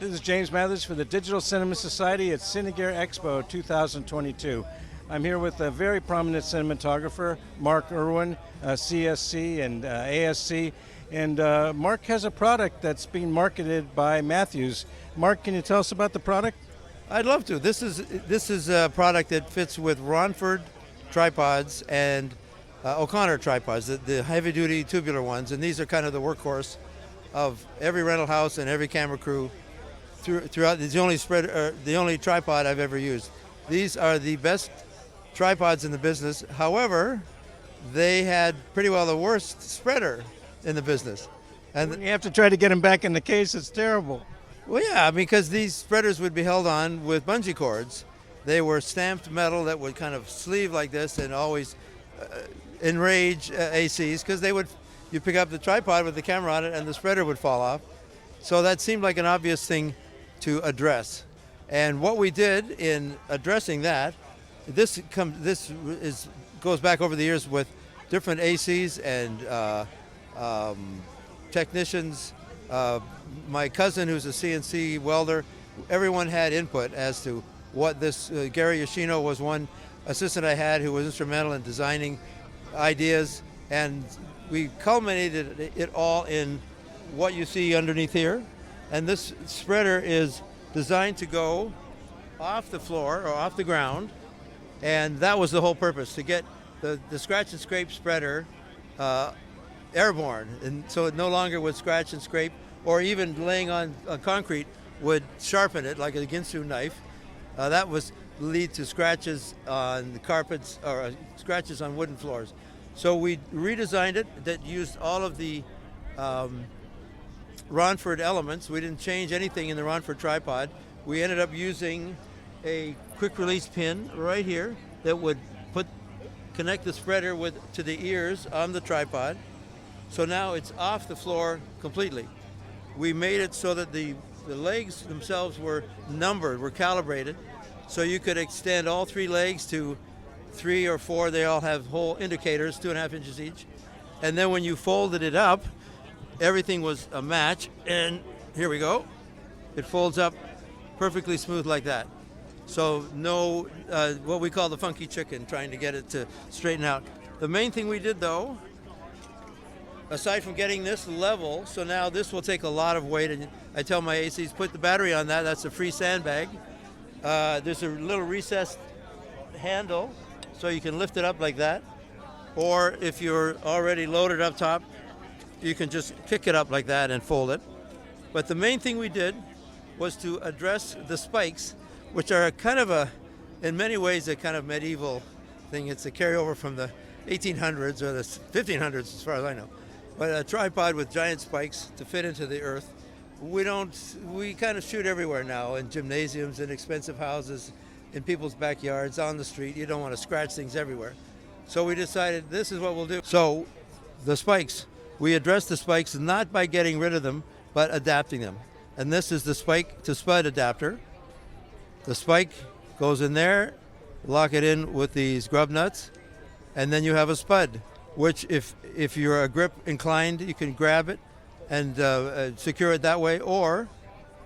This is James Mathers for the Digital Cinema Society at Cine Expo 2022. I'm here with a very prominent cinematographer, Mark Irwin, CSC and ASC. And Mark has a product that's being marketed by Matthews. Mark, can you tell us about the product? I'd love to. This is a product that fits with Ronford tripods and O'Connor tripods, the heavy-duty tubular ones, and these are kind of the workhorse of every rental house and every camera crew throughout. It's the only tripod I've ever used. These are the best tripods in the business. However, they had pretty well the worst spreader in the business. And when you have to try to get them back in the case, it's terrible. Well, yeah, because these spreaders would be held on with bungee cords. They were stamped metal that would kind of sleeve like this and always enrage ACs because you pick up the tripod with the camera on it and the spreader would fall off. So that seemed like an obvious thing to address. And what we did in addressing that, this goes back over the years with different ACs and technicians. My cousin, who's a CNC welder, everyone had input as to what this. Gary Yoshino was one assistant I had who was instrumental in designing ideas, and we culminated it all in what you see underneath here. And this spreader is designed to go off the floor or off the ground, and that was the whole purpose, to get the scratch and scrape spreader airborne, and so it no longer would scratch and scrape, or even laying on concrete would sharpen it like a Ginsu knife. That was lead to scratches on the carpets or scratches on wooden floors. So we redesigned it that used all of the Ronford elements. We didn't change anything in the Ronford tripod. We ended up using a quick release pin right here that would connect the spreader to the ears on the tripod. So now it's off the floor completely. We made it so that the legs themselves were numbered, were calibrated, so you could extend all three legs to 3 or 4. They all have hole indicators, 2.5 inches each. And then when you folded it up, everything was a match. And here we go. It folds up perfectly smooth like that. So no, what we call the funky chicken, trying to get it to straighten out. The main thing we did though, aside from getting this level, so now this will take a lot of weight, and I tell my ACs, put the battery on that. That's a free sandbag. There's a little recessed handle, so you can lift it up like that. Or if you're already loaded up top, you can just pick it up like that and fold it. But the main thing we did was to address the spikes, which are kind of in many ways, a kind of medieval thing. It's a carryover from the 1800s or the 1500s, as far as I know. But a tripod with giant spikes to fit into the earth. We kind of shoot everywhere now, in gymnasiums, in expensive houses, in people's backyards, on the street. You don't want to scratch things everywhere. So we decided this is what we'll do. So the spikes, we address the spikes not by getting rid of them, but adapting them. And this is the spike to spud adapter. The spike goes in there, lock it in with these grub nuts, and then you have a spud, which if you're a grip inclined, you can grab it and secure it that way, or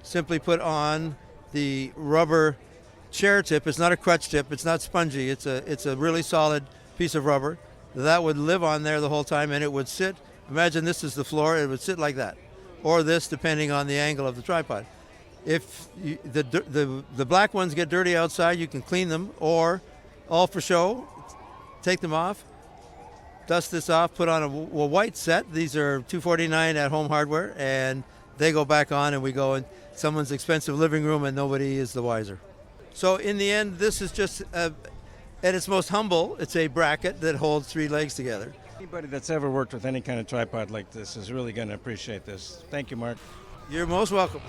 simply put on the rubber chair tip. It's not a crutch tip, it's not spongy, it's a really solid piece of rubber that would live on there the whole time, and it would sit. Imagine this is the floor, it would sit like that, or this, depending on the angle of the tripod. If the black ones get dirty outside, you can clean them, or all for show, take them off, dust this off, put on a white set. These are $249 at Home Hardware, and they go back on, and we go in someone's expensive living room, and nobody is the wiser. So in the end, this is just, at its most humble, it's a bracket that holds 3 legs together. Anybody that's ever worked with any kind of tripod like this is really going to appreciate this. Thank you, Mark. You're most welcome.